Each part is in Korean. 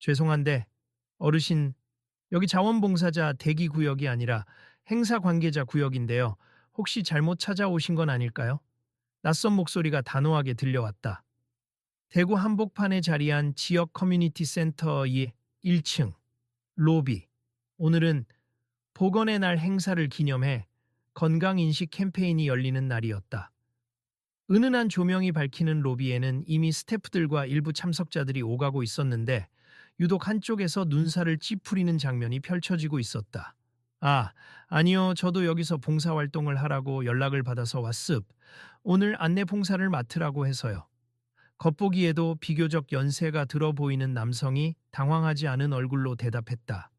죄송한데, 어르신, 여기 자원봉사자 대기 구역이 아니라 행사 관계자 구역인데요. 혹시 잘못 찾아오신 건 아닐까요? 낯선 목소리가 단호하게 들려왔다. 대구 한복판에 자리한 지역 커뮤니티 센터의 1층, 로비. 오늘은 보건의 날 행사를 기념해 건강인식 캠페인이 열리는 날이었다. 은은한 조명이 밝히는 로비에는 이미 스태프들과 일부 참석자들이 오가고 있었는데 유독 한쪽에서 눈살을 찌푸리는 장면이 펼쳐지고 있었다. 아, 아니요. 저도 여기서 봉사활동을 하라고 연락을 받아서 왔습. 오늘 안내 봉사를 맡으라고 해서요. 겉보기에도 비교적 연세가 들어 보이는 남성이 당황하지 않은 얼굴로 대답했다.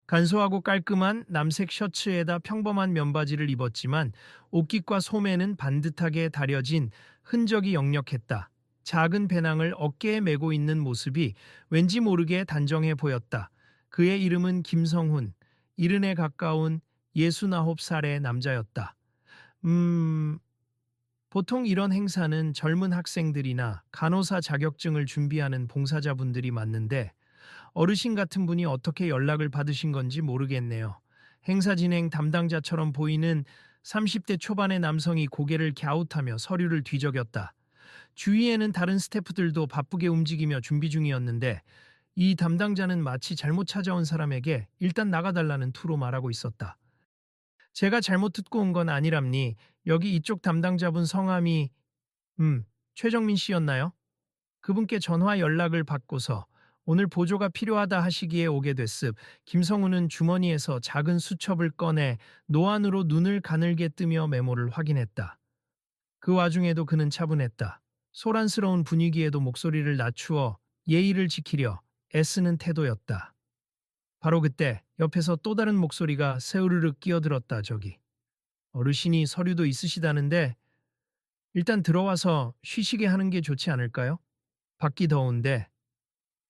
간소하고 깔끔한 남색 셔츠에다 평범한 면바지를 입었지만 옷깃과 소매는 반듯하게 다려진 흔적이 역력했다. 작은 배낭을 어깨에 메고 있는 모습이 왠지 모르게 단정해 보였다. 그의 이름은 김성훈, 이른에 가까운 69살의 남자였다. 보통 이런 행사는 젊은 학생들이나 간호사 자격증을 준비하는 봉사자분들이 맞는데 어르신 같은 분이 어떻게 연락을 받으신 건지 모르겠네요. 행사 진행 담당자처럼 보이는 30대 초반의 남성이 고개를 갸웃하며 서류를 뒤적였다. 주위에는 다른 스태프들도 바쁘게 움직이며 준비 중이었는데 이 담당자는 마치 잘못 찾아온 사람에게 일단 나가달라는 투로 말하고 있었다. 제가 잘못 듣고 온 건 아니랍니. 여기 이쪽 담당자분 성함이 최정민 씨였나요? 그분께 전화 연락을 받고서 오늘 보조가 필요하다 하시기에 오게 됐습. 김성우는 주머니에서 작은 수첩을 꺼내 노안으로 눈을 가늘게 뜨며 메모를 확인했다. 그 와중에도 그는 차분했다. 소란스러운 분위기에도 목소리를 낮추어 예의를 지키려 애쓰는 태도였다. 바로 그때 옆에서 또 다른 목소리가 세우르륵 끼어들었다. 저기. 어르신이 서류도 있으시다는데 일단 들어와서 쉬시게 하는 게 좋지 않을까요? 밖이 더운데.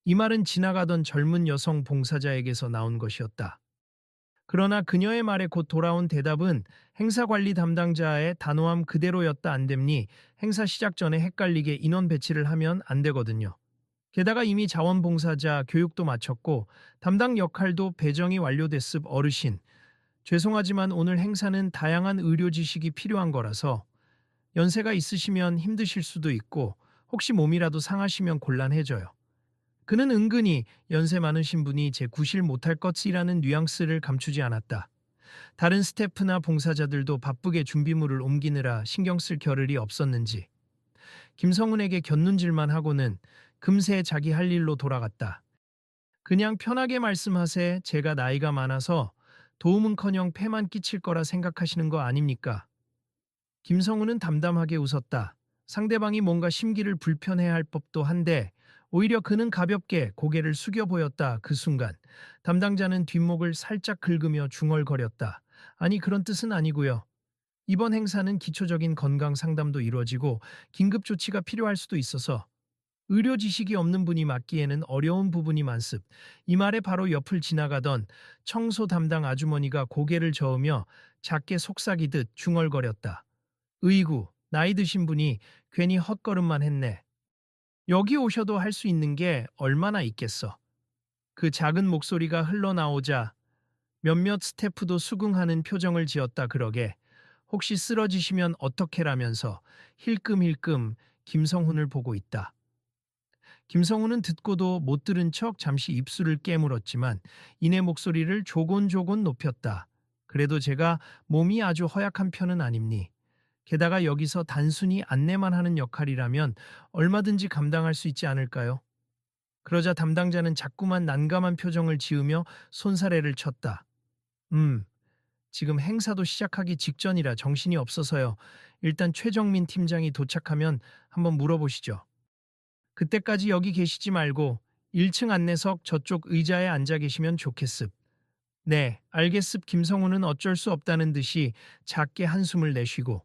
이 말은 지나가던 젊은 여성 봉사자에게서 나온 것이었다. 그러나 그녀의 말에 곧 돌아온 대답은 행사관리 담당자의 단호함 그대로였다. 안 됩니? 행사 시작 전에 헷갈리게 인원 배치를 하면 안 되거든요. 게다가 이미 자원봉사자 교육도 마쳤고 담당 역할도 배정이 완료됐습. 어르신. 죄송하지만 오늘 행사는 다양한 의료 지식이 필요한 거라서 연세가 있으시면 힘드실 수도 있고 혹시 몸이라도 상하시면 곤란해져요. 그는 은근히 연세 많으신 분이 제 구실 못할 것이라는 뉘앙스를 감추지 않았다. 다른 스태프나 봉사자들도 바쁘게 준비물을 옮기느라 신경 쓸 겨를이 없었는지 김성훈에게 곁눈질만 하고는 금세 자기 할 일로 돌아갔다. 그냥 편하게 말씀하세. 제가 나이가 많아서 도움은커녕 폐만 끼칠 거라 생각하시는 거 아닙니까? 김성훈은 담담하게 웃었다. 상대방이 뭔가 심기를 불편해할 법도 한데 오히려 그는 가볍게 고개를 숙여 보였다. 그 순간 담당자는 뒷목을 살짝 긁으며 중얼거렸다. 아니 그런 뜻은 아니고요. 이번 행사는 기초적인 건강 상담도 이루어지고 긴급 조치가 필요할 수도 있어서 의료 지식이 없는 분이 맡기에는 어려운 부분이 많습. 이 말에 바로 옆을 지나가던 청소 담당 아주머니가 고개를 저으며 작게 속삭이듯 중얼거렸다. 으이구, 나이 드신 분이 괜히 헛걸음만 했네. 여기 오셔도 할 수 있는 게 얼마나 있겠어. 그 작은 목소리가 흘러나오자 몇몇 스태프도 수긍하는 표정을 지었다. 그러게 혹시 쓰러지시면 어떡해라면서 힐끔힐끔 김성훈을 보고 있다. 김성훈은 듣고도 못 들은 척 잠시 입술을 깨물었지만 이내 목소리를 조곤조곤 높였다. 그래도 제가 몸이 아주 허약한 편은 아닙니. 게다가 여기서 단순히 안내만 하는 역할이라면 얼마든지 감당할 수 있지 않을까요? 그러자 담당자는 자꾸만 난감한 표정을 지으며 손사래를 쳤다. 지금 행사도 시작하기 직전이라 정신이 없어서요. 일단 최정민 팀장이 도착하면 한번 물어보시죠. 그때까지 여기 계시지 말고 1층 안내석 저쪽 의자에 앉아 계시면 좋겠습. 네, 알겠습. 김성우는 어쩔 수 없다는 듯이 작게 한숨을 내쉬고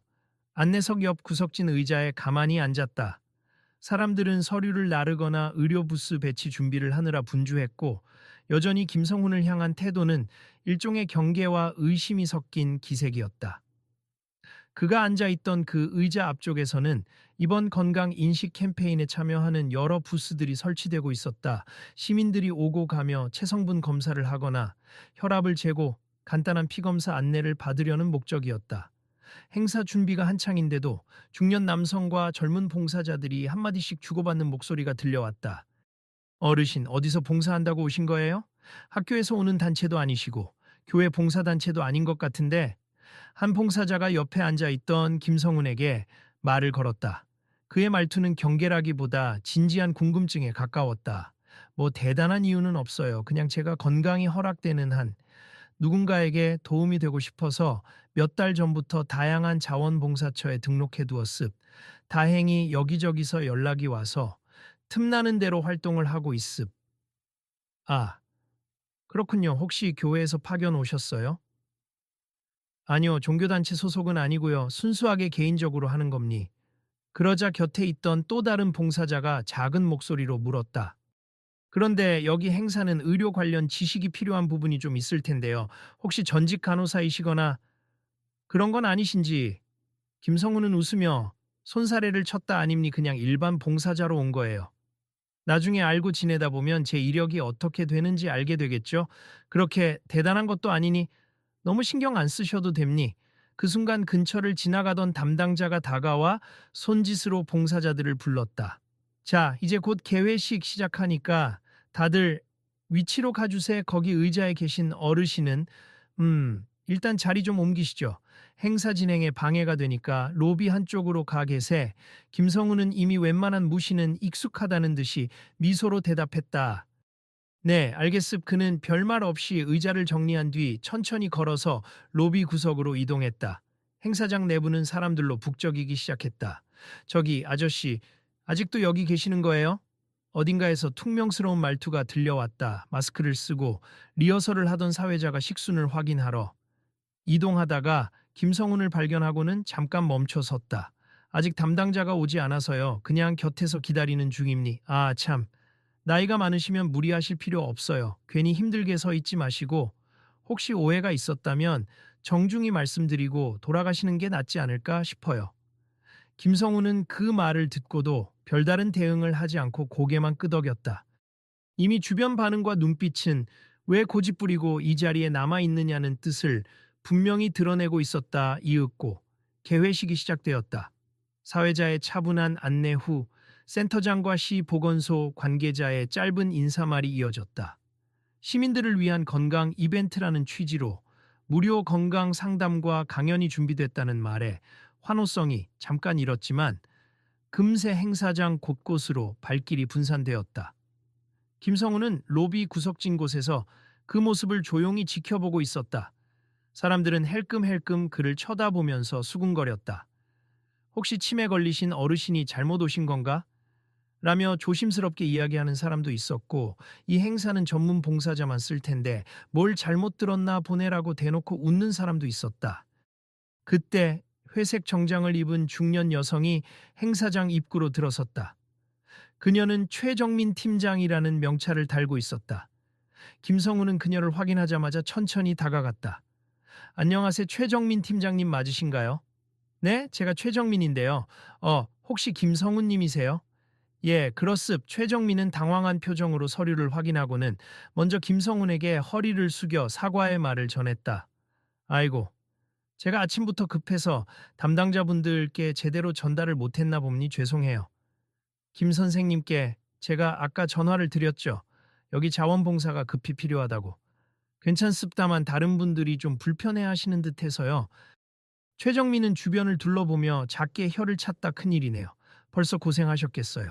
안내석 옆 구석진 의자에 가만히 앉았다. 사람들은 서류를 나르거나 의료부스 배치 준비를 하느라 분주했고 여전히 김성훈을 향한 태도는 일종의 경계와 의심이 섞인 기색이었다. 그가 앉아있던 그 의자 앞쪽에서는 이번 건강 인식 캠페인에 참여하는 여러 부스들이 설치되고 있었다. 시민들이 오고 가며 체성분 검사를 하거나 혈압을 재고 간단한 피검사 안내를 받으려는 목적이었다. 행사 준비가 한창인데도 중년 남성과 젊은 봉사자들이 한마디씩 주고받는 목소리가 들려왔다. 어르신, 어디서 봉사한다고 오신 거예요? 학교에서 오는 단체도 아니시고 교회 봉사단체도 아닌 것 같은데. 한 봉사자가 옆에 앉아 있던 김성훈에게 말을 걸었다. 그의 말투는 경계라기보다 진지한 궁금증에 가까웠다. 뭐 대단한 이유는 없어요. 그냥 제가 건강이 허락되는 한 누군가에게 도움이 되고 싶어서 몇 달 전부터 다양한 자원봉사처에 등록해 두었습. 다행히 여기저기서 연락이 와서 틈나는 대로 활동을 하고 있습. 아, 그렇군요. 혹시 교회에서 파견 오셨어요? 아니요, 종교단체 소속은 아니고요. 순수하게 개인적으로 하는 겁니. 그러자 곁에 있던 또 다른 봉사자가 작은 목소리로 물었다. 그런데 여기 행사는 의료 관련 지식이 필요한 부분이 좀 있을 텐데요. 혹시 전직 간호사이시거나 그런 건 아니신지. 김성우는 웃으며 손사래를 쳤다. 아님니, 그냥 일반 봉사자로 온 거예요. 나중에 알고 지내다 보면 제 이력이 어떻게 되는지 알게 되겠죠. 그렇게 대단한 것도 아니니 너무 신경 안 쓰셔도 됩니. 그 순간 근처를 지나가던 담당자가 다가와 손짓으로 봉사자들을 불렀다. 자, 이제 곧 개회식 시작하니까 다들 위치로 가주세. 거기 의자에 계신 어르신은 일단 자리 좀 옮기시죠. 행사 진행에 방해가 되니까 로비 한쪽으로 가 계세. 김성우는 이미 웬만한 무시는 익숙하다는 듯이 미소로 대답했다. 네, 알겠습. 그는 별말 없이 의자를 정리한 뒤 천천히 걸어서 로비 구석으로 이동했다. 행사장 내부는 사람들로 북적이기 시작했다. 저기, 아저씨, 아직도 여기 계시는 거예요? 어딘가에서 퉁명스러운 말투가 들려왔다. 마스크를 쓰고 리허설을 하던 사회자가 식순을 확인하러 이동하다가 김성훈을 발견하고는 잠깐 멈춰 섰다. 아직 담당자가 오지 않아서요. 그냥 곁에서 기다리는 중입니. 아, 참. 나이가 많으시면 무리하실 필요 없어요. 괜히 힘들게 서 있지 마시고 혹시 오해가 있었다면 정중히 말씀드리고 돌아가시는 게 낫지 않을까 싶어요. 김성우는 그 말을 듣고도 별다른 대응을 하지 않고 고개만 끄덕였다. 이미 주변 반응과 눈빛은 왜 고집부리고 이 자리에 남아있느냐는 뜻을 분명히 드러내고 있었다. 이윽고 개회식이 시작되었다. 사회자의 차분한 안내 후 센터장과 시 보건소 관계자의 짧은 인사말이 이어졌다. 시민들을 위한 건강 이벤트라는 취지로 무료 건강 상담과 강연이 준비됐다는 말에 환호성이 잠깐 잃었지만 금세 행사장 곳곳으로 발길이 분산되었다. 김성우는 로비 구석진 곳에서 그 모습을 조용히 지켜보고 있었다. 사람들은 헬끔헬끔 그를 쳐다보면서 수군거렸다. 혹시 치매 걸리신 어르신이 잘못 오신 건가? 라며 조심스럽게 이야기하는 사람도 있었고, 이 행사는 전문 봉사자만 쓸 텐데 뭘 잘못 들었나 보내라고 대놓고 웃는 사람도 있었다. 그때 회색 정장을 입은 중년 여성이 행사장 입구로 들어섰다. 그녀는 최정민 팀장이라는 명찰을 달고 있었다. 김성우는 그녀를 확인하자마자 천천히 다가갔다. 안녕하세요, 최정민 팀장님 맞으신가요? 네, 제가 최정민인데요. 혹시 김성우님이세요? 예, 그렇습. 최정민은 당황한 표정으로 서류를 확인하고는 먼저 김성훈에게 허리를 숙여 사과의 말을 전했다. 아이고, 제가 아침부터 급해서 담당자분들께 제대로 전달을 못했나 봅니. 죄송해요. 김 선생님께 제가 아까 전화를 드렸죠. 여기 자원봉사가 급히 필요하다고. 괜찮습다만 다른 분들이 좀 불편해하시는 듯해서요. 최정민은 주변을 둘러보며 작게 혀를 찼다. 큰일이네요. 벌써 고생하셨겠어요.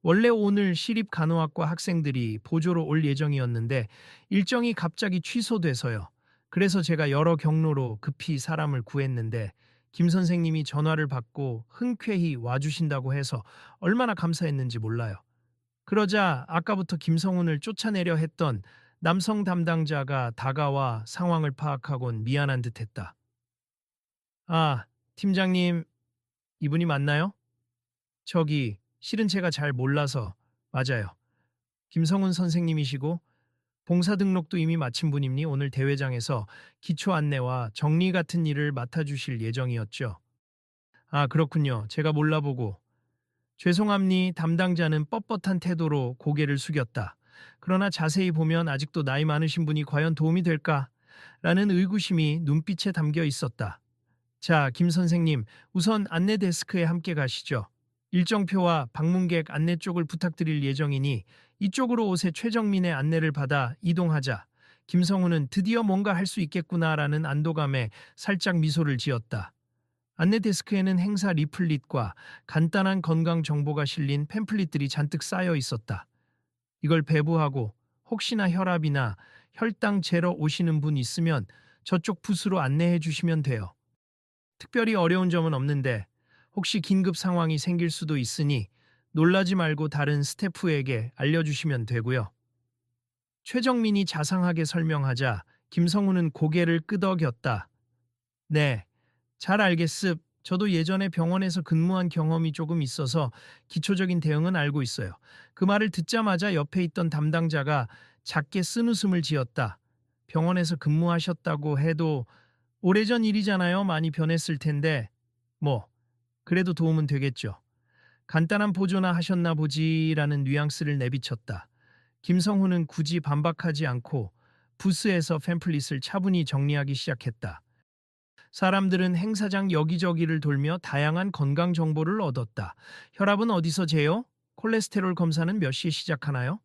원래 오늘 시립간호학과 학생들이 보조로 올 예정이었는데 일정이 갑자기 취소돼서요. 그래서 제가 여러 경로로 급히 사람을 구했는데 김 선생님이 전화를 받고 흔쾌히 와주신다고 해서 얼마나 감사했는지 몰라요. 그러자 아까부터 김성훈을 쫓아내려 했던 남성 담당자가 다가와 상황을 파악하곤 미안한 듯했다. 아, 팀장님, 이분이 맞나요? 저기, 실은 제가 잘 몰라서. 맞아요. 김성훈 선생님이시고 봉사 등록도 이미 마친 분이니 오늘 대회장에서 기초 안내와 정리 같은 일을 맡아주실 예정이었죠. 아, 그렇군요. 제가 몰라보고. 죄송합니 담당자는 뻣뻣한 태도로 고개를 숙였다. 그러나 자세히 보면 아직도 나이 많으신 분이 과연 도움이 될까? 라는 의구심이 눈빛에 담겨 있었다. 자, 김 선생님, 우선 안내 데스크에 함께 가시죠. 일정표와 방문객 안내 쪽을 부탁드릴 예정이니 이쪽으로 오세. 최정민의 안내를 받아 이동하자. 김성우는 드디어 뭔가 할 수 있겠구나라는 안도감에 살짝 미소를 지었다. 안내 데스크에는 행사 리플릿과 간단한 건강 정보가 실린 팸플릿들이 잔뜩 쌓여 있었다. 이걸 배부하고 혹시나 혈압이나 혈당 재러 오시는 분 있으면 저쪽 부스로 안내해 주시면 돼요. 특별히 어려운 점은 없는데 혹시 긴급 상황이 생길 수도 있으니 놀라지 말고 다른 스태프에게 알려주시면 되고요. 최정민이 자상하게 설명하자 김성우는 고개를 끄덕였다. 네, 잘 알겠습. 저도 예전에 병원에서 근무한 경험이 조금 있어서 기초적인 대응은 알고 있어요. 그 말을 듣자마자 옆에 있던 담당자가 작게 쓴웃음을 지었다. 병원에서 근무하셨다고 해도 오래전 일이잖아요. 많이 변했을 텐데. 뭐, 그래도 도움은 되겠죠. 간단한 보조나 하셨나 보지라는 뉘앙스를 내비쳤다. 김성훈은 굳이 반박하지 않고 부스에서 팸플릿을 차분히 정리하기 시작했다. 사람들은 행사장 여기저기를 돌며 다양한 건강 정보를 얻었다. 혈압은 어디서 재요? 콜레스테롤 검사는 몇 시에 시작하나요?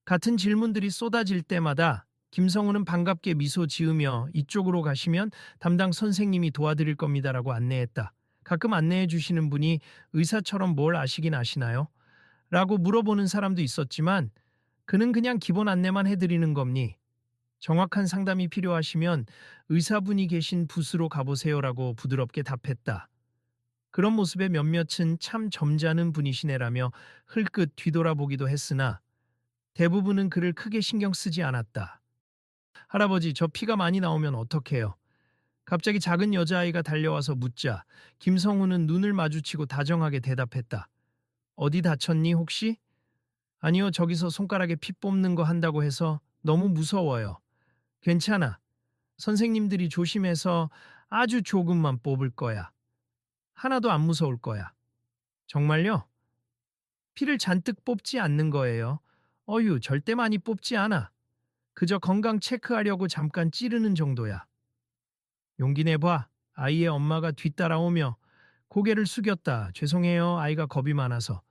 같은 질문들이 쏟아질 때마다 김성우는 반갑게 미소 지으며 이쪽으로 가시면 담당 선생님이 도와드릴 겁니다라고 안내했다. 가끔 안내해 주시는 분이 의사처럼 뭘 아시긴 아시나요? 라고 물어보는 사람도 있었지만 그는 그냥 기본 안내만 해드리는 겁니. 정확한 상담이 필요하시면 의사분이 계신 부스로 가보세요라고 부드럽게 답했다. 그런 모습에 몇몇은 참 점잖은 분이시네라며 흘끗 뒤돌아보기도 했으나 대부분은 그를 크게 신경 쓰지 않았다. 할아버지, 저 피가 많이 나오면 어떡해요? 갑자기 작은 여자아이가 달려와서 묻자 김성우는 눈을 마주치고 다정하게 대답했다. 어디 다쳤니 혹시? 아니요, 저기서 손가락에 피 뽑는 거 한다고 해서 너무 무서워요. 괜찮아. 선생님들이 조심해서 아주 조금만 뽑을 거야. 하나도 안 무서울 거야. 정말요? 피를 잔뜩 뽑지 않는 거예요. 어휴, 절대 많이 뽑지 않아. 그저 건강 체크하려고 잠깐 찌르는 정도야. 용기 내봐. 아이의 엄마가 뒤따라오며 고개를 숙였다. 죄송해요. 아이가 겁이 많아서.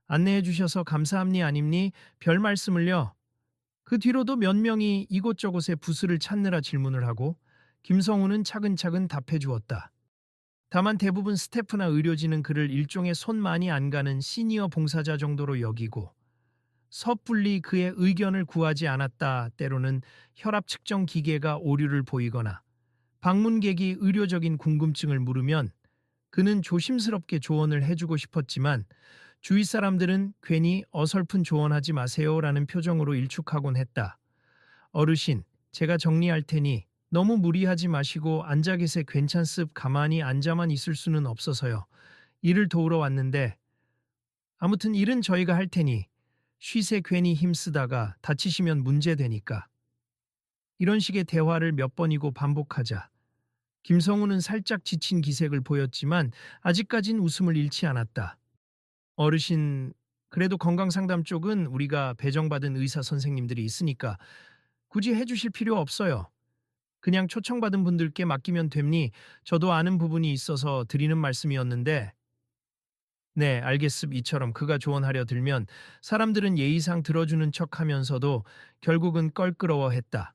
안내해 주셔서 감사합니 아닙니? 별 말씀을요. 그 뒤로도 몇 명이 이곳저곳에 부스를 찾느라 질문을 하고 김성우는 차근차근 답해 주었다. 다만 대부분 스태프나 의료진은 그를 일종의 손 많이 안 가는 시니어 봉사자 정도로 여기고 섣불리 그의 의견을 구하지 않았다. 때로는 혈압 측정 기계가 오류를 보이거나 방문객이 의료적인 궁금증을 물으면 그는 조심스럽게 조언을 해주고 싶었지만 주위 사람들은 괜히 어설픈 조언하지 마세요라는 표정으로 일축하곤 했다. 어르신, 제가 정리할 테니 너무 무리하지 마시고 앉아 계세. 괜찮습. 가만히 앉아만 있을 수는 없어서요. 일을 도우러 왔는데 아무튼 일은 저희가 할 테니 쉬세. 괜히 힘쓰다가 다치시면 문제되니까. 이런 식의 대화를 몇 번이고 반복하자 김성우는 살짝 지친 기색을 보였지만 아직까진 웃음을 잃지 않았다. 어르신, 그래도 건강상담 쪽은 우리가 배정받은 의사 선생님들이 있으니까 굳이 해주실 필요 없어요. 그냥 초청받은 분들께 맡기면 됩니. 저도 아는 부분이 있어서 드리는 말씀이었는데. 네, 알겠습. 이처럼 그가 조언하려 들면 사람들은 예의상 들어주는 척하면서도 결국은 껄끄러워했다.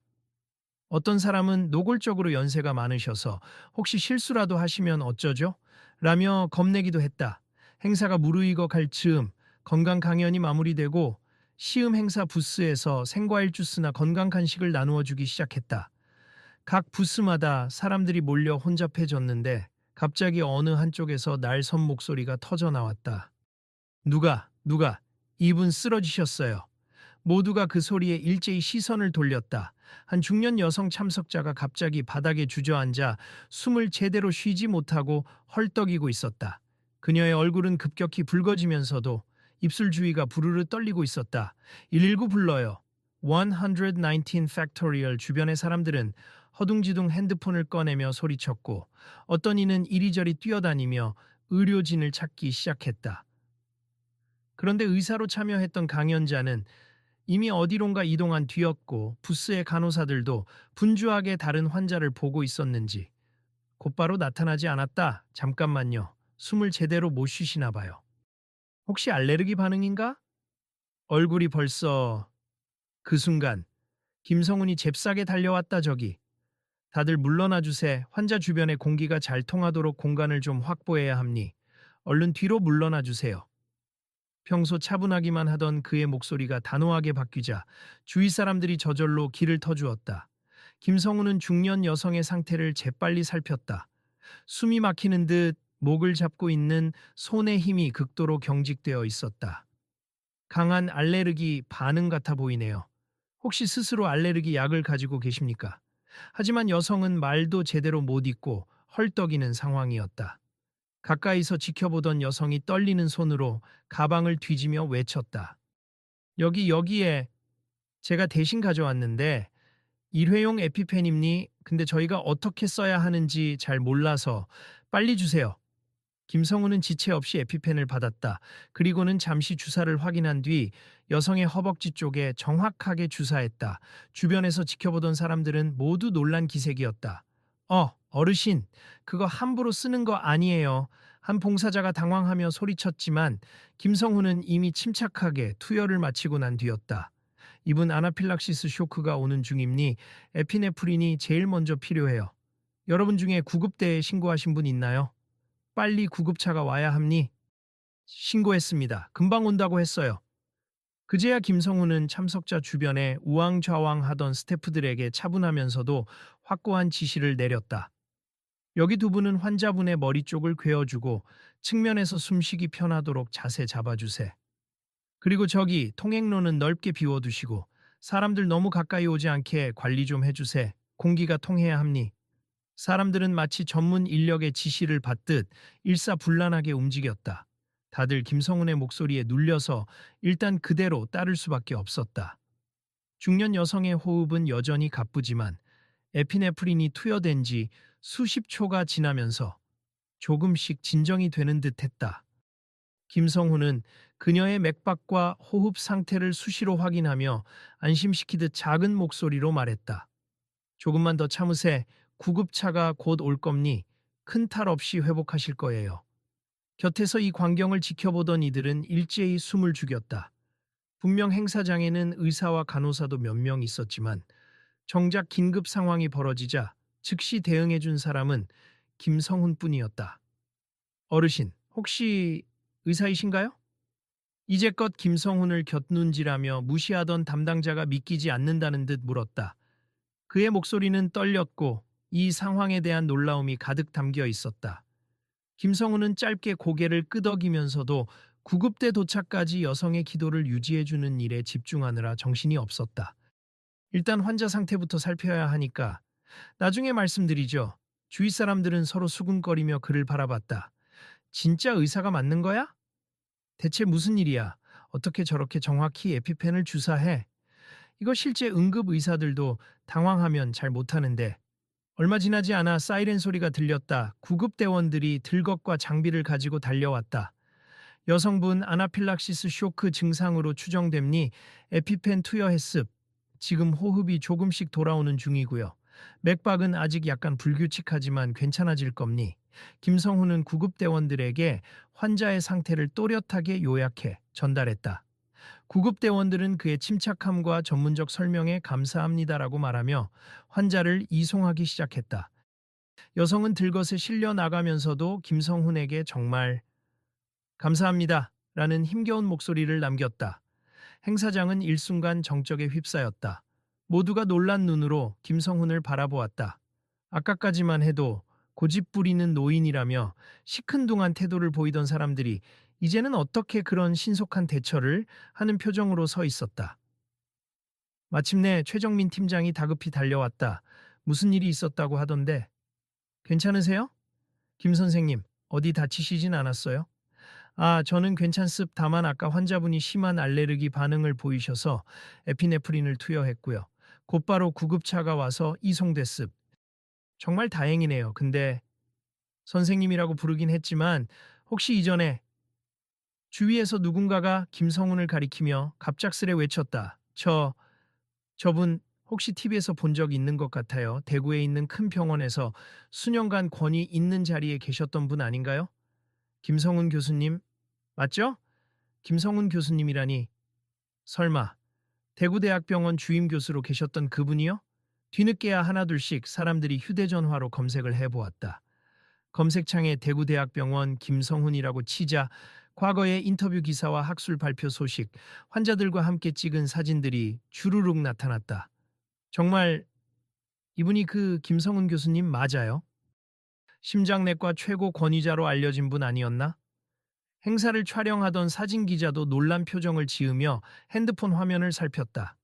어떤 사람은 노골적으로 연세가 많으셔서 혹시 실수라도 하시면 어쩌죠? 라며 겁내기도 했다. 행사가 무르익어 갈 즈음 건강 강연이 마무리되고 시음 행사 부스에서 생과일 주스나 건강 간식을 나누어 주기 시작했다. 각 부스마다 사람들이 몰려 혼잡해졌는데 갑자기 어느 한쪽에서 날선 목소리가 터져 나왔다. 누가, 이분 쓰러지셨어요. 모두가 그 소리에 일제히 시선을 돌렸다. 한 중년 여성 참석자가 갑자기 바닥에 주저앉아 숨을 제대로 쉬지 못하고 헐떡이고 있었다. 그녀의 얼굴은 급격히 붉어지면서도 입술 주위가 부르르 떨리고 있었다. 119 불러요. 119 팩토리얼. 주변의 사람들은 허둥지둥 핸드폰을 꺼내며 소리쳤고 어떤 이는 이리저리 뛰어다니며 의료진을 찾기 시작했다. 그런데 의사로 참여했던 강연자는 이미 어디론가 이동한 뒤였고 부스의 간호사들도 분주하게 다른 환자를 보고 있었는지 곧바로 나타나지 않았다. 잠깐만요. 숨을 제대로 못 쉬시나 봐요. 혹시 알레르기 반응인가? 얼굴이 벌써 그 순간 김성훈이 잽싸게 달려왔다 저기. 다들 물러나 주세. 환자 주변에 공기가 잘 통하도록 공간을 좀 확보해야 합니. 얼른 뒤로 물러나 주세요. 평소 차분하기만 하던 그의 목소리가 단호하게 바뀌자 주위 사람들이 저절로 길을 터주었다. 김성우는 중년 여성의 상태를 재빨리 살폈다. 숨이 막히는 듯 목을 잡고 있는 손의 힘이 극도로 경직되어 있었다. 강한 알레르기 반응 같아 보이네요. 혹시 스스로 알레르기 약을 가지고 계십니까? 하지만 여성은 말도 제대로 못 잇고 헐떡이는 상황이었다. 가까이서 지켜보던 여성이 떨리는 손으로 가방을 뒤지며 외쳤다. 여기에 제가 대신 가져왔는데 일회용 에피펜입니? 근데 저희가 어떻게 써야 하는지 잘 몰라서 빨리 주세요. 김성우는 지체 없이 에피펜을 받았다. 그리고는 잠시 주사를 확인한 뒤 여성의 허벅지 쪽에 정확하게 주사했다. 주변에서 지켜보던 사람들은 모두 놀란 기색이었다. 어르신, 그거 함부로 쓰는 거 아니에요. 한 봉사자가 당황하며 소리쳤지만 김성우는 이미 침착하게 투여를 마치고 난 뒤였다. 이분 아나필락시스 쇼크가 오는 중입니? 에피네프린이 제일 먼저 필요해요. 여러분 중에 구급대에 신고하신 분 있나요? 빨리 구급차가 와야 합니? 신고했습니다. 금방 온다고 했어요. 그제야 김성우는 참석자 주변에 우왕좌왕하던 스태프들에게 차분하면서도 확고한 지시를 내렸다. 여기 두 분은 환자분의 머리 쪽을 괴어주고 측면에서 숨쉬기 편하도록 자세 잡아주세. 그리고 저기 통행로는 넓게 비워두시고 사람들 너무 가까이 오지 않게 관리 좀 해주세. 공기가 통해야 합니. 사람들은 마치 전문 인력의 지시를 받듯 일사불란하게 움직였다. 다들 김성훈의 목소리에 눌려서 일단 그대로 따를 수밖에 없었다. 중년 여성의 호흡은 여전히 가쁘지만 에피네프린이 투여된 지 수십 초가 지나면서 조금씩 진정이 되는 듯했다. 김성훈은 그녀의 맥박과 호흡 상태를 수시로 확인하며 안심시키듯 작은 목소리로 말했다. 조금만 더 참으세. 구급차가 곧 올 겁니. 큰 탈 없이 회복하실 거예요. 곁에서 이 광경을 지켜보던 이들은 일제히 숨을 죽였다. 분명 행사장에는 의사와 간호사도 몇 명 있었지만 정작 긴급 상황이 벌어지자 즉시 대응해준 사람은 김성훈뿐이었다. 어르신, 혹시 의사이신가요? 이제껏 김성훈을 곁눈질하며 무시하던 담당자가 믿기지 않는다는 듯 물었다. 그의 목소리는 떨렸고 이 상황에 대한 놀라움이 가득 담겨 있었다. 김성훈은 짧게 고개를 끄덕이면서도 구급대 도착까지 여성의 기도를 유지해주는 일에 집중하느라 정신이 없었다. 일단 환자 상태부터 살펴야 하니까 나중에 말씀드리죠. 주위 사람들은 서로 수군거리며 그를 바라봤다. 진짜 의사가 맞는 거야? 대체 무슨 일이야? 어떻게 저렇게 정확히 에피펜을 주사해? 이거 실제 응급 의사들도 당황하면 잘 못하는데. 얼마 지나지 않아 사이렌 소리가 들렸다. 구급대원들이 들것과 장비를 가지고 달려왔다. 여성분 아나필락시스 쇼크 증상으로 추정됨니 에피펜 투여했습. 지금 호흡이 조금씩 돌아오는 중이고요. 맥박은 아직 약간 불규칙하지만 괜찮아질 겁니. 김성훈은 구급대원들에게 환자의 상태를 또렷하게 요약해 전달했다. 구급대원들은 그의 침착함과 전문적 설명에 감사합니다라고 말하며 환자를 이송하기 시작했다. 여성은 들것에 실려 나가면서도 김성훈에게 정말 감사합니다 라는 힘겨운 목소리를 남겼다. 행사장은 일순간 정적에 휩싸였다. 모두가 놀란 눈으로 김성훈을 바라보았다. 아까까지만 해도 고집부리는 노인이라며 시큰둥한 태도를 보이던 사람들이 이제는 어떻게 그런 신속한 대처를 하는 표정으로 서 있었다. 마침내 최정민 팀장이 다급히 달려왔다. 무슨 일이 있었다고 하던데. 괜찮으세요? 김 선생님, 어디 다치시진 않았어요? 저는 괜찮습. 다만 아까 환자분이 심한 알레르기 반응을 보이셔서 에피네프린을 투여했고요. 곧바로 구급차가 와서 이송됐습. 정말 다행이네요. 근데 선생님이라고 부르긴 했지만 혹시 이전에 주위에서 누군가가 김성훈을 가리키며 갑작스레 외쳤다. 저분 혹시 TV에서 본 적 있는 것 같아요. 대구에 있는 큰 병원에서 수년간 권위 있는 자리에 계셨던 분 아닌가요? 김성훈 교수님, 맞죠? 김성훈 교수님이라니, 설마 대구대학병원 주임 교수로 계셨던 그분이요? 뒤늦게야 하나둘씩 사람들이 휴대전화로 검색을 해보았다. 검색창에 대구대학병원 김성훈이라고 치자 과거의 인터뷰 기사와 학술 발표 소식, 환자들과 함께 찍은 사진들이 주르륵 나타났다. 정말 이분이 그 김성훈 교수님 맞아요? 심장내과 최고 권위자로 알려진 분 아니었나? 행사를 촬영하던 사진 기자도 놀란 표정을 지으며 핸드폰 화면을 살폈다.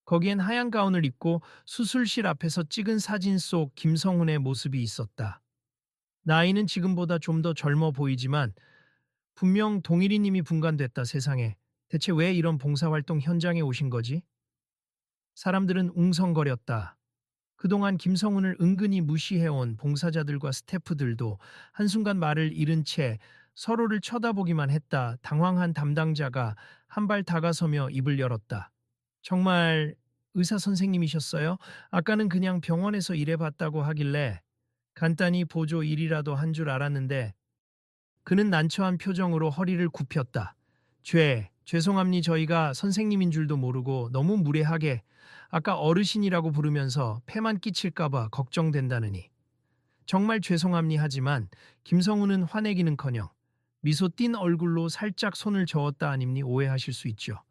거기엔 하얀 가운을 입고 수술실 앞에서 찍은 사진 속 김성훈의 모습이 있었다. 나이는 지금보다 좀 더 젊어 보이지만 분명 동일이님이 분간됐다 세상에. 대체 왜 이런 봉사활동 현장에 오신 거지? 사람들은 웅성거렸다. 그동안 김성훈을 은근히 무시해온 봉사자들과 스태프들도 한순간 말을 잃은 채 서로를 쳐다보기만 했다. 당황한 담당자가 한 발 다가서며 입을 열었다. 정말 의사 선생님이셨어요? 아까는 그냥 병원에서 일해봤다고 하길래 간단히 보조 일이라도 한 줄 알았는데. 그는 난처한 표정으로 허리를 굽혔다. 죄송합니 저희가 선생님인 줄도 모르고 너무 무례하게 아까 어르신이라고 부르면서 폐만 끼칠까봐 걱정된다느니. 정말 죄송합니 하지만 김성우는 화내기는커녕 미소 띤 얼굴로 살짝 손을 저었다 아님니 오해하실 수 있죠.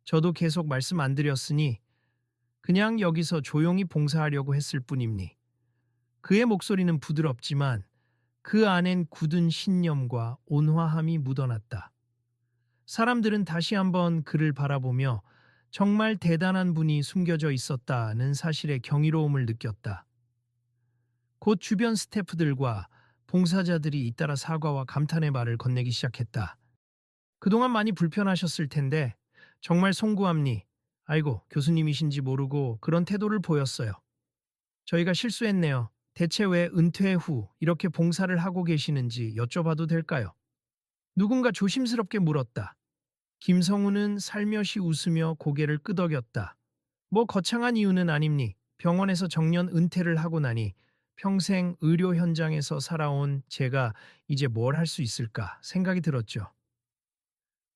저도 계속 말씀 안 드렸으니 그냥 여기서 조용히 봉사하려고 했을 뿐입니. 그의 목소리는 부드럽지만 그 안엔 굳은 신념과 온화함이 묻어났다. 사람들은 다시 한번 그를 바라보며 정말 대단한 분이 숨겨져 있었다는 사실에 경이로움을 느꼈다. 곧 주변 스태프들과 봉사자들이 잇따라 사과와 감탄의 말을 건네기 시작했다. 그동안 많이 불편하셨을 텐데 정말 송구합니. 아이고 교수님이신지 모르고 그런 태도를 보였어요. 저희가 실수했네요. 대체 왜 은퇴 후 이렇게 봉사를 하고 계시는지 여쭤봐도 될까요? 누군가 조심스럽게 물었다. 김성우는 살며시 웃으며 고개를 끄덕였다. 뭐 거창한 이유는 아닙니. 병원에서 정년 은퇴를 하고 나니 평생 의료 현장에서 살아온 제가 이제 뭘 할 수 있을까 생각이 들었죠.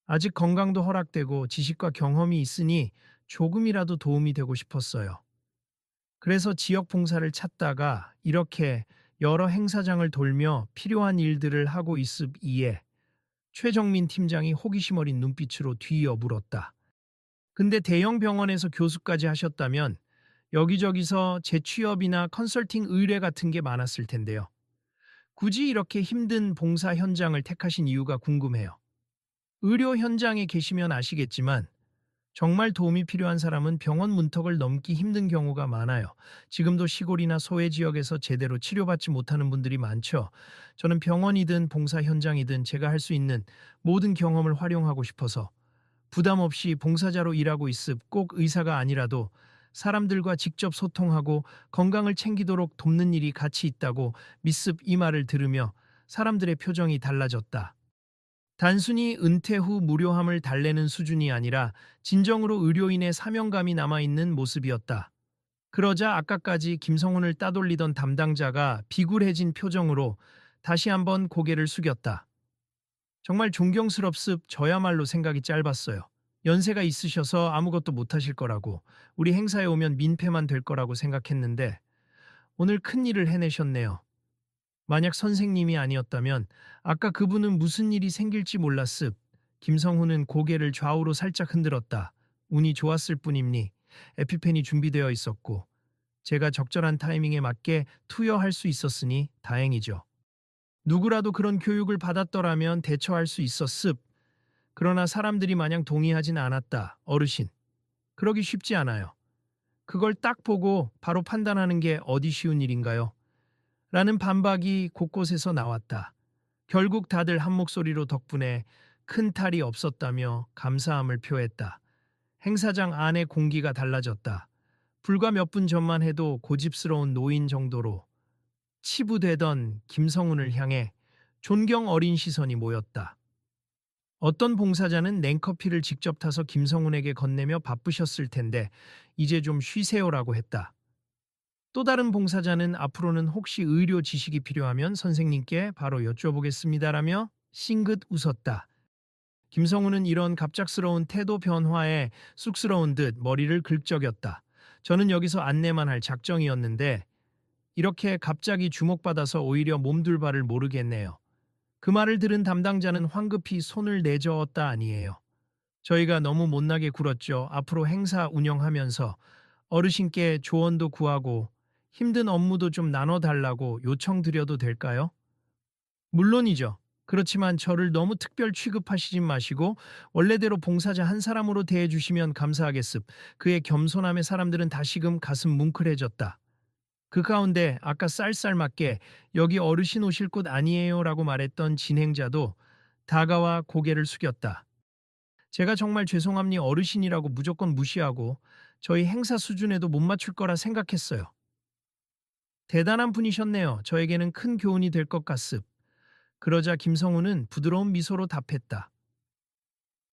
아직 건강도 허락되고 지식과 경험이 있으니 조금이라도 도움이 되고 싶었어요. 그래서 지역 봉사를 찾다가 이렇게 여러 행사장을 돌며 필요한 일들을 하고 있으이에 최정민 팀장이 호기심 어린 눈빛으로 뒤이어 물었다. 근데 대형 병원에서 교수까지 하셨다면 여기저기서 재취업이나 컨설팅 의뢰 같은 게 많았을 텐데요. 굳이 이렇게 힘든 봉사 현장을 택하신 이유가 궁금해요. 의료 현장에 계시면 아시겠지만 정말 도움이 필요한 사람은 병원 문턱을 넘기 힘든 경우가 많아요. 지금도 시골이나 소외 지역에서 제대로 치료받지 못하는 분들이 많죠. 저는 병원이든 봉사 현장이든 제가 할 수 있는 모든 경험을 활용하고 싶어서 부담 없이 봉사자로 일하고 있음. 꼭 의사가 아니라도 사람들과 직접 소통하고 건강을 챙기도록 돕는 일이 가치 있다고 믿습. 이 말을 들으며 사람들의 표정이 달라졌다. 단순히 은퇴 후 무료함을 달래는 수준이 아니라 진정으로 의료인의 사명감이 남아있는 모습이었다. 그러자 아까까지 김성훈을 따돌리던 담당자가 비굴해진 표정으로 다시 한번 고개를 숙였다. 정말 존경스럽습. 저야말로 생각이 짧았어요. 연세가 있으셔서 아무것도 못하실 거라고, 우리 행사에 오면 민폐만 될 거라고 생각했는데 오늘 큰일을 해내셨네요. 만약 선생님이 아니었다면 아까 그분은 무슨 일이 생길지 몰랐습. 김성훈은 고개를 좌우로 살짝 흔들었다. 운이 좋았을 뿐입니. 에피펜이 준비되어 있었고 제가 적절한 타이밍에 맞게 투여할 수 있었으니 다행이죠. 누구라도 그런 교육을 받았더라면 대처할 수 있었습. 그러나 사람들이 마냥 동의하진 않았다. 어르신. 그러기 쉽지 않아요. 그걸 딱 보고 바로 판단하는 게 어디 쉬운 일인가요? 라는 반박이 곳곳에서 나왔다. 결국 다들 한 목소리로 덕분에 큰 탈이 없었다며 감사함을 표했다. 행사장 안의 공기가 달라졌다. 불과 몇 분 전만 해도 고집스러운 노인 정도로 치부되던 김성훈을 향해 존경 어린 시선이 모였다. 어떤 봉사자는 냉커피를 직접 타서 김성훈에게 건네며 바쁘셨을 텐데 이제 좀 쉬세요라고 했다. 또 다른 봉사자는 앞으로는 혹시 의료 지식이 필요하면 선생님께 바로 여쭤보겠습니다라며 싱긋 웃었다. 김성우는 이런 갑작스러운 태도 변화에 쑥스러운 듯 머리를 긁적였다. 저는 여기서 안내만 할 작정이었는데 이렇게 갑자기 주목받아서 오히려 몸둘 바를 모르겠네요. 그 말을 들은 담당자는 황급히 손을 내저었다 아니에요. 저희가 너무 못나게 굴었죠. 앞으로 행사 운영하면서 어르신께 조언도 구하고 힘든 업무도 좀 나눠달라고 요청드려도 될까요? 물론이죠. 그렇지만 저를 너무 특별 취급하시진 마시고 원래대로 봉사자 한 사람으로 대해주시면 감사하겠습. 그의 겸손함에 사람들은 다시금 가슴 뭉클해졌다. 그 가운데 아까 쌀쌀맞게 여기 어르신 오실 곳 아니에요라고 말했던 진행자도 다가와 고개를 숙였다. 제가 정말 죄송합니 어르신이라고 무조건 무시하고 저희 행사 수준에도 못 맞출 거라 생각했어요. 대단한 분이셨네요. 저에게는 큰 교훈이 될 것 같습. 그러자 김성우는 부드러운 미소로 답했다.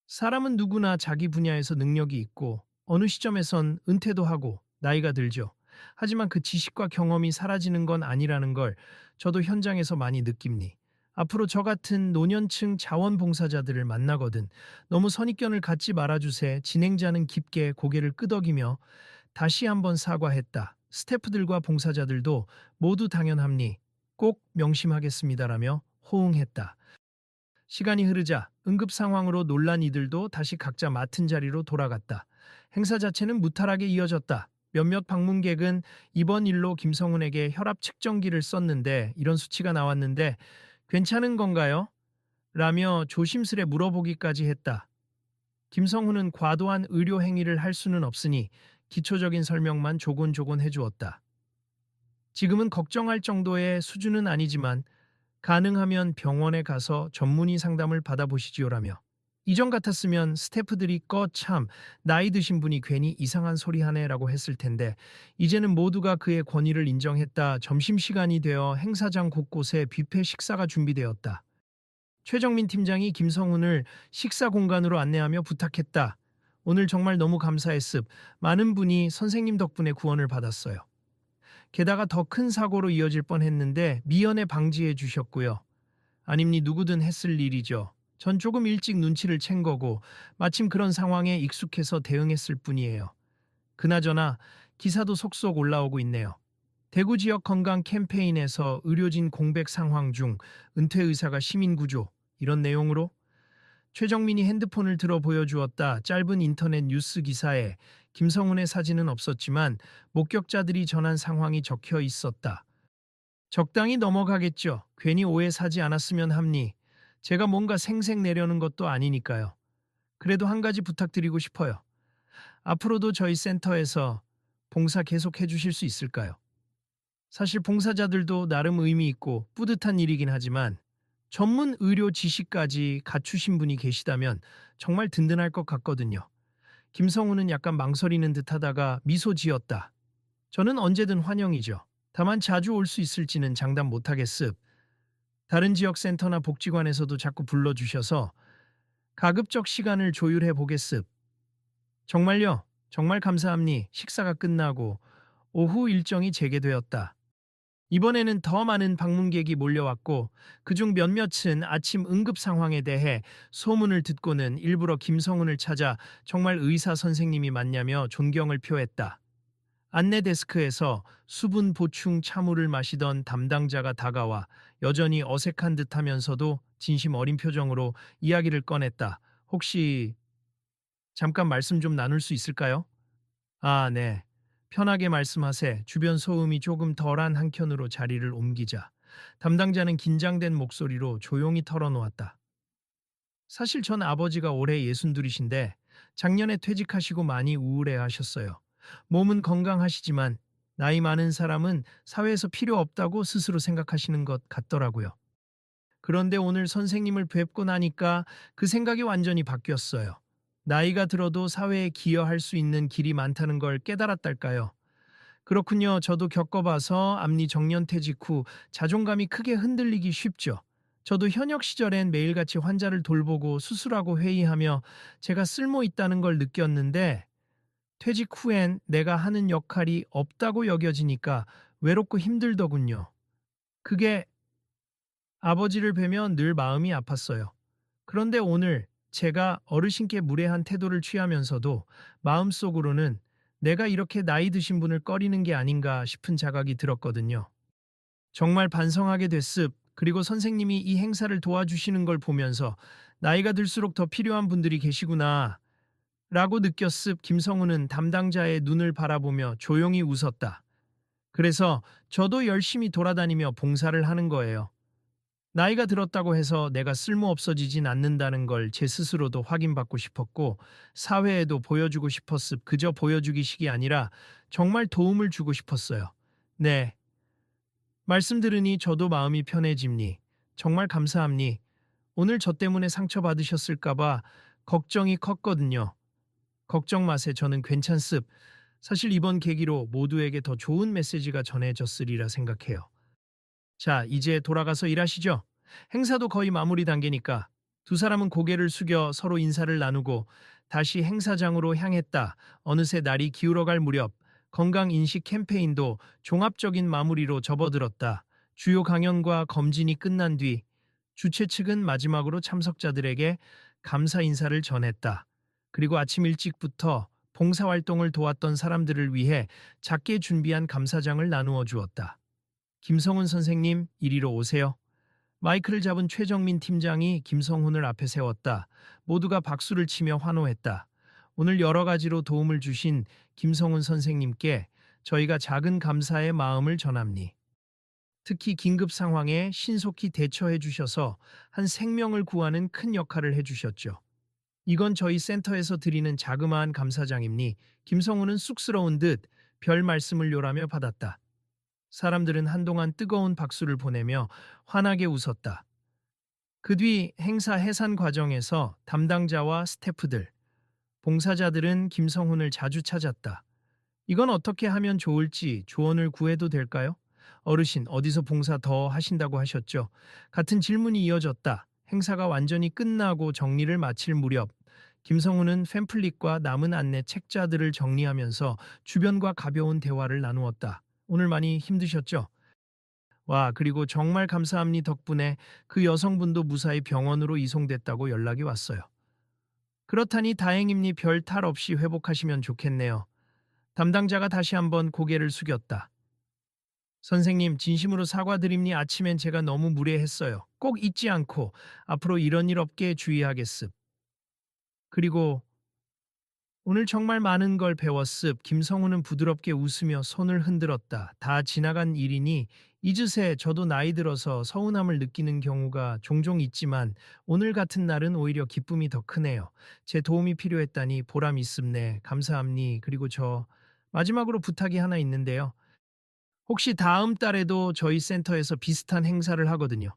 사람은 누구나 자기 분야에서 능력이 있고 어느 시점에선 은퇴도 하고 나이가 들죠. 하지만 그 지식과 경험이 사라지는 건 아니라는 걸 저도 현장에서 많이 느낍니. 앞으로 저 같은 노년층 자원봉사자들을 만나거든 너무 선입견을 갖지 말아주세. 진행자는 깊게 고개를 끄덕이며 다시 한번 사과했다. 스태프들과 봉사자들도 모두 당연합니. 꼭 명심하겠습니다라며 호응했다. 시간이 흐르자 응급 상황으로 놀란 이들도 다시 각자 맡은 자리로 돌아갔다. 행사 자체는 무탈하게 이어졌다. 몇몇 방문객은 이번 일로 김성훈에게 혈압 측정기를 썼는데 이런 수치가 나왔는데 괜찮은 건가요? 라며 조심스레 물어보기까지 했다. 김성훈은 과도한 의료 행위를 할 수는 없으니 기초적인 설명만 조곤조곤 해주었다. 지금은 걱정할 정도의 수준은 아니지만 가능하면 병원에 가서 전문의 상담을 받아보시지요라며 이전 같았으면 스태프들이 참 나이 드신 분이 괜히 이상한 소리 하네라고 했을 텐데 이제는 모두가 그의 권위를 인정했다. 점심시간이 되어 행사장 곳곳에 뷔페 식사가 준비되었다. 최정민 팀장이 김성훈을 식사 공간으로 안내하며 부탁했다. 오늘 정말 너무 감사했습. 많은 분이 선생님 덕분에 구원을 받았어요. 게다가 더 큰 사고로 이어질 뻔했는데 미연에 방지해 주셨고요. 아님니 누구든 했을 일이죠. 전 조금 일찍 눈치를 챈 거고 마침 그런 상황에 익숙해서 대응했을 뿐이에요. 그나저나 기사도 속속 올라오고 있네요. 대구 지역 건강 캠페인에서 의료진 공백 상황 중 은퇴 의사가 시민 구조 이런 내용으로 최정민이 핸드폰을 들어 보여주었다. 짧은 인터넷 뉴스 기사에 김성훈의 사진은 없었지만 목격자들이 전한 상황이 적혀 있었다. 적당히 넘어가겠죠. 괜히 오해 사지 않았으면 합니. 제가 뭔가 생색 내려는 것도 아니니까요. 그래도 한 가지 부탁드리고 싶어요. 앞으로도 저희 센터에서 봉사 계속 해주실 수 있을까요? 사실 봉사자들도 나름 의미 있고 뿌듯한 일이긴 하지만 전문 의료 지식까지 갖추신 분이 계시다면 정말 든든할 것 같거든요. 김성우는 약간 망설이는 듯 하다가 미소 지었다. 저는 언제든 환영이죠. 다만 자주 올 수 있을지는 장담 못하겠습. 다른 지역 센터나 복지관에서도 자꾸 불러주셔서 가급적 시간을 조율해 보겠습. 정말요? 정말 감사합니. 식사가 끝나고 오후 일정이 재개되었다. 이번에는 더 많은 방문객이 몰려왔고 그중 몇몇은 아침 응급 상황에 대해 소문을 듣고는 일부러 김성훈을 찾아 정말 의사 선생님이 맞냐며 존경을 표했다. 안내 데스크에서 수분 보충 차물을 마시던 담당자가 다가와 여전히 어색한 듯하면서도 진심 어린 표정으로 이야기를 꺼냈다. 혹시 잠깐 말씀 좀 나눌 수 있을까요? 아, 네. 편하게 말씀하세. 주변 소음이 조금 덜한 한켠으로 자리를 옮기자 담당자는 긴장된 목소리로 조용히 털어놓았다. 사실 전 아버지가 올해 62이신데 작년에 퇴직하시고 많이 우울해하셨어요. 몸은 건강하시지만 나이 많은 사람은 사회에서 필요 없다고 스스로 생각하시는 것 같더라고요. 그런데 오늘 선생님을 뵙고 나니까 그 생각이 완전히 바뀌었어요. 나이가 들어도 사회에 기여할 수 있는 길이 많다는 걸 깨달았달까요? 그렇군요. 저도 겪어봐서 앞니 정년퇴직 후 자존감이 크게 흔들리기 쉽죠. 저도 현역 시절엔 매일같이 환자를 돌보고 수술하고 회의하며 제가 쓸모 있다는 걸 느꼈는데 퇴직 후엔 내가 하는 역할이 없다고 여겨지니까 외롭고 힘들더군요. 그게 아버지를 뵈면 늘 마음이 아팠어요. 그런데 오늘 제가 어르신께 무례한 태도를 취하면서도 마음속으로는 내가 이렇게 나이 드신 분을 꺼리는 게 아닌가 싶은 자각이 들었거든요. 정말 반성하게 됐습. 그리고 선생님이 이 행사를 도와주시는 걸 보면서 나이가 들수록 더 필요한 분들이 계시구나 라고 느꼈습. 김성우는 담당자의 눈을 바라보며 조용히 웃었다. 그래서 저도 열심히 돌아다니며 봉사를 하는 거예요. 나이가 들었다고 해서 내가 쓸모 없어지진 않는다는 걸 제 스스로도 확인받고 싶었고 사회에도 보여주고 싶었습. 그저 보여주기식이 아니라 정말 도움을 주고 싶었어요. 네, 말씀 들으니 저도 마음이 편해집니. 정말 감사합니. 오늘 저 때문에 상처받으셨을까봐 걱정이 컸거든요. 걱정 마세. 저는 괜찮습. 사실 이번 계기로 모두에게 더 좋은 메시지가 전해졌으리라 생각해요. 자, 이제 돌아가서 일하시죠. 행사도 거의 마무리 단계니까. 두 사람은 고개를 숙여 서로 인사를 나누고 다시 행사장으로 향했다. 어느새 날이 기울어갈 무렵 건강인식 캠페인도 종합적인 마무리로 접어들었다. 주요 강연과 검진이 끝난 뒤 주최 측은 마지막으로 참석자들에게 감사 인사를 전했다. 그리고 아침 일찍부터 봉사활동을 도왔던 사람들을 위해 작게 준비한 감사장을 나누어 주었다. 김성훈 선생님, 이리로 오세요. 마이크를 잡은 최정민 팀장이 김성훈을 앞에 세웠다. 모두가 박수를 치며 환호했다. 오늘 여러 가지로 도움을 주신 김성훈 선생님께 저희가 작은 감사의 마음을 전합니. 특히 긴급 상황에 신속히 대처해 주셔서 한 생명을 구하는 큰 역할을 해 주셨죠. 이건 저희 센터에서 드리는 자그마한 감사장입니. 김성훈은 쑥스러운 듯 별 말씀을 요라며 받았다. 사람들은 한동안 뜨거운 박수를 보내며 환하게 웃었다. 그 뒤 행사 해산 과정에서 담당자와 스태프들, 봉사자들은 김성훈을 자주 찾았다. 이건 어떻게 하면 좋을지 조언을 구해도 될까요? 어르신, 어디서 봉사 더 하신다고 하셨죠? 같은 질문이 이어졌다. 행사가 완전히 끝나고 정리를 마칠 무렵 김성훈은 팸플릿과 남은 안내 책자들을 정리하면서 주변과 가벼운 대화를 나누었다. 오늘 많이 힘드셨죠? 와, 그리고 정말 감사합니 덕분에 그 여성분도 무사히 병원으로 이송됐다고 연락이 왔어요. 그렇다니 다행입니. 별 탈 없이 회복하시면 좋겠네요. 담당자가 다시 한번 고개를 숙였다. 선생님, 진심으로 사과드립니. 아침엔 제가 너무 무례했어요. 꼭 잊지 않고 앞으로 이런 일 없게 주의하겠습. 그리고 오늘 정말 많은 걸 배웠습. 김성우는 부드럽게 웃으며 손을 흔들었다. 다 지나간 일이니 잊으세. 저도 나이 들어서 서운함을 느끼는 경우가 종종 있지만 오늘 같은 날은 오히려 기쁨이 더 크네요. 제 도움이 필요했다니 보람 있습네. 감사합니. 그리고 저 마지막으로 부탁이 하나 있는데요. 혹시 다음 달에도 저희 센터에서 비슷한 행사를 하거든요.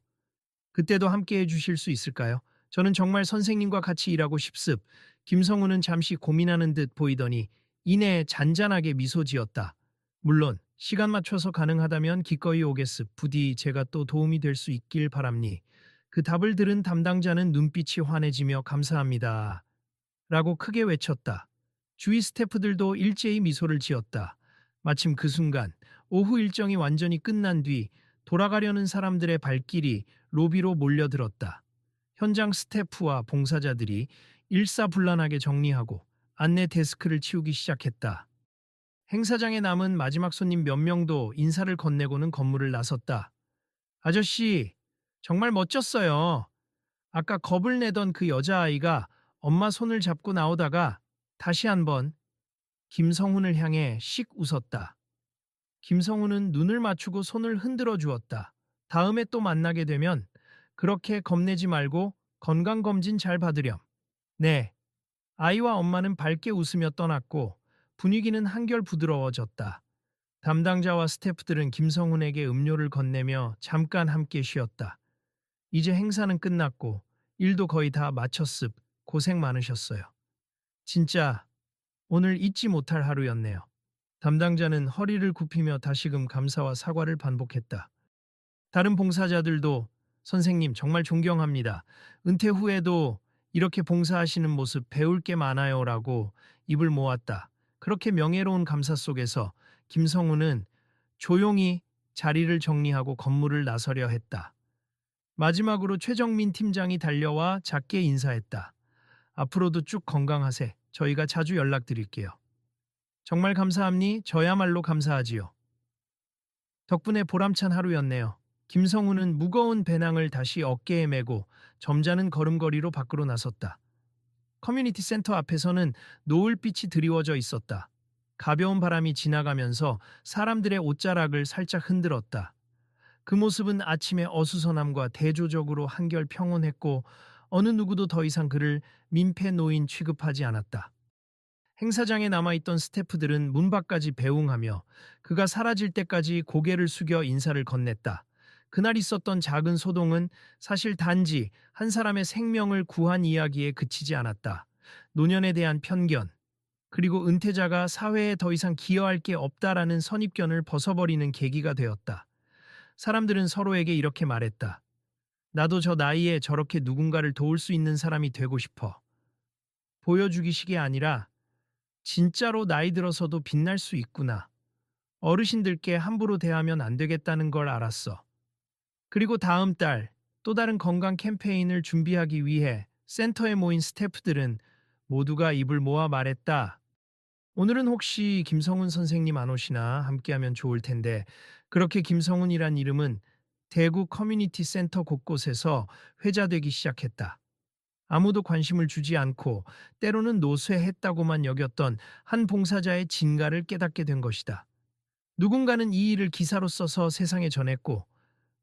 그때도 함께 해주실 수 있을까요? 저는 정말 선생님과 같이 일하고 싶습. 김성우는 잠시 고민하는 듯 보이더니 이내 잔잔하게 미소 지었다. 물론 시간 맞춰서 가능하다면 기꺼이 오겠습. 부디 제가 또 도움이 될 수 있길 바랍니. 그 답을 들은 담당자는 눈빛이 환해지며 감사합니다. 라고 크게 외쳤다. 주위 스태프들도 일제히 미소를 지었다. 마침 그 순간 오후 일정이 완전히 끝난 뒤 돌아가려는 사람들의 발길이 로비로 몰려들었다. 현장 스태프와 봉사자들이 일사불란하게 정리하고 안내 데스크를 치우기 시작했다. 행사장에 남은 마지막 손님 몇 명도 인사를 건네고는 건물을 나섰다. 아저씨, 정말 멋졌어요. 아까 겁을 내던 그 여자아이가 엄마 손을 잡고 나오다가 다시 한번 김성훈을 향해 씩 웃었다. 김성훈은 눈을 맞추고 손을 흔들어 주었다. 다음에 또 만나게 되면 그렇게 겁내지 말고 건강검진 잘 받으렴. 네. 아이와 엄마는 밝게 웃으며 떠났고 분위기는 한결 부드러워졌다. 담당자와 스태프들은 김성훈에게 음료를 건네며 잠깐 함께 쉬었다. 이제 행사는 끝났고 일도 거의 다 마쳤습. 고생 많으셨어요. 진짜 오늘 잊지 못할 하루였네요. 담당자는 허리를 굽히며 다시금 감사와 사과를 반복했다. 다른 봉사자들도 선생님, 정말 존경합니다. 은퇴 후에도 이렇게 봉사하시는 모습 배울 게 많아요라고 입을 모았다. 그렇게 명예로운 감사 속에서 김성우는 조용히 자리를 정리하고 건물을 나서려 했다. 마지막으로 최정민 팀장이 달려와 작게 인사했다. 앞으로도 쭉 건강하세. 저희가 자주 연락드릴게요. 정말 감사합니? 저야말로 감사하지요. 덕분에 보람찬 하루였네요. 김성우는 무거운 배낭을 다시 어깨에 메고 점잖은 걸음걸이로 밖으로 나섰다. 커뮤니티 센터 앞에서는 노을빛이 드리워져 있었다. 가벼운 바람이 지나가면서 사람들의 옷자락을 살짝 흔들었다. 그 모습은 아침의 어수선함과 대조적으로 한결 평온했고 어느 누구도 더 이상 그를 민폐 노인 취급하지 않았다. 행사장에 남아있던 스태프들은 문 밖까지 배웅하며 그가 사라질 때까지 고개를 숙여 인사를 건넸다. 그날 있었던 작은 소동은 사실 단지 한 사람의 생명을 구한 이야기에 그치지 않았다. 노년에 대한 편견, 그리고 은퇴자가 사회에 더 이상 기여할 게 없다라는 선입견을 벗어버리는 계기가 되었다. 사람들은 서로에게 이렇게 말했다. 나도 저 나이에 저렇게 누군가를 도울 수 있는 사람이 되고 싶어. 보여주기식이 아니라 진짜로 나이 들어서도 빛날 수 있구나. 어르신들께 함부로 대하면 안 되겠다는 걸 알았어. 그리고 다음 달 또 다른 건강 캠페인을 준비하기 위해 센터에 모인 스태프들은 모두가 입을 모아 말했다. 오늘은 혹시 김성훈 선생님 안 오시나 함께하면 좋을 텐데 그렇게 김성훈이란 이름은 대구 커뮤니티 센터 곳곳에서 회자되기 시작했다. 아무도 관심을 주지 않고 때로는 노쇠했다고만 여겼던 한 봉사자의 진가를 깨닫게 된 것이다. 누군가는 이 일을 기사로 써서 세상에 전했고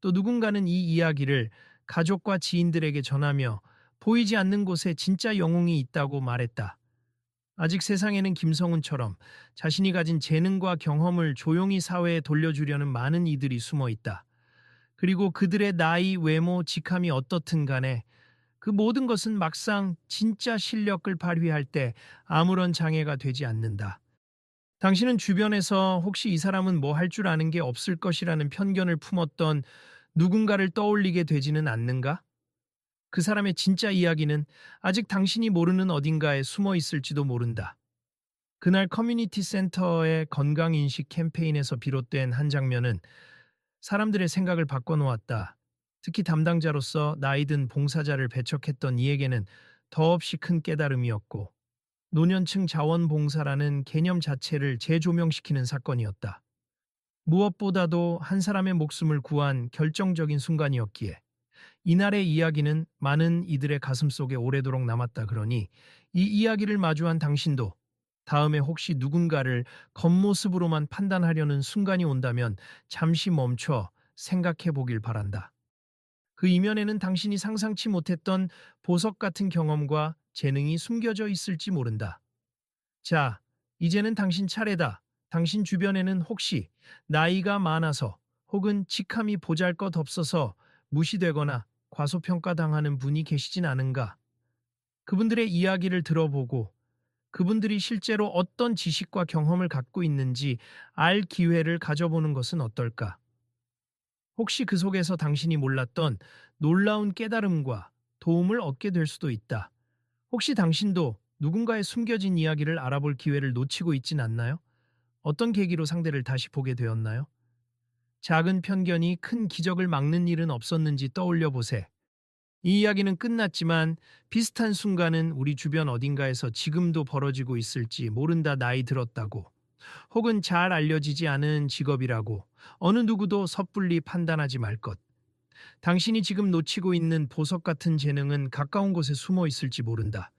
또 누군가는 이 이야기를 가족과 지인들에게 전하며 보이지 않는 곳에 진짜 영웅이 있다고 말했다. 아직 세상에는 김성훈처럼 자신이 가진 재능과 경험을 조용히 사회에 돌려주려는 많은 이들이 숨어 있다. 그리고 그들의 나이, 외모, 직함이 어떻든 간에 그 모든 것은 막상 진짜 실력을 발휘할 때 아무런 장애가 되지 않는다. 당신은 주변에서 혹시 이 사람은 뭐 할 줄 아는 게 없을 것이라는 편견을 품었던 누군가를 떠올리게 되지는 않는가? 그 사람의 진짜 이야기는 아직 당신이 모르는 어딘가에 숨어 있을지도 모른다. 그날 커뮤니티 센터의 건강인식 캠페인에서 비롯된 한 장면은 사람들의 생각을 바꿔놓았다. 특히 담당자로서 나이든 봉사자를 배척했던 이에게는 더없이 큰 깨달음이었고 노년층 자원봉사라는 개념 자체를 재조명시키는 사건이었다. 무엇보다도 한 사람의 목숨을 구한 결정적인 순간이었기에 이날의 이야기는 많은 이들의 가슴속에 오래도록 남았다 그러니 이 이야기를 마주한 당신도 다음에 혹시 누군가를 겉모습으로만 판단하려는 순간이 온다면 잠시 멈춰 생각해 보길 바란다. 그 이면에는 당신이 상상치 못했던 보석 같은 경험과 재능이 숨겨져 있을지 모른다. 자, 이제는 당신 차례다. 당신 주변에는 혹시 나이가 많아서 혹은 직함이 보잘것없어서 무시되거나 과소평가당하는 분이 계시진 않은가? 그분들의 이야기를 들어보고 그분들이 실제로 어떤 지식과 경험을 갖고 있는지 알 기회를 가져보는 것은 어떨까? 혹시 그 속에서 당신이 몰랐던 놀라운 깨달음과 도움을 얻게 될 수도 있다. 혹시 당신도 누군가의 숨겨진 이야기를 알아볼 기회를 놓치고 있진 않나요? 어떤 계기로 상대를 다시 보게 되었나요? 작은 편견이 큰 기적을 막는 일은 없었는지 떠올려 보세. 이 이야기는 끝났지만 비슷한 순간은 우리 주변 어딘가에서 지금도 벌어지고 있을지 모른다. 나이 들었다고 혹은 잘 알려지지 않은 직업이라고 어느 누구도 섣불리 판단하지 말 것. 당신이 지금 놓치고 있는 보석 같은 재능은 가까운 곳에 숨어 있을지 모른다.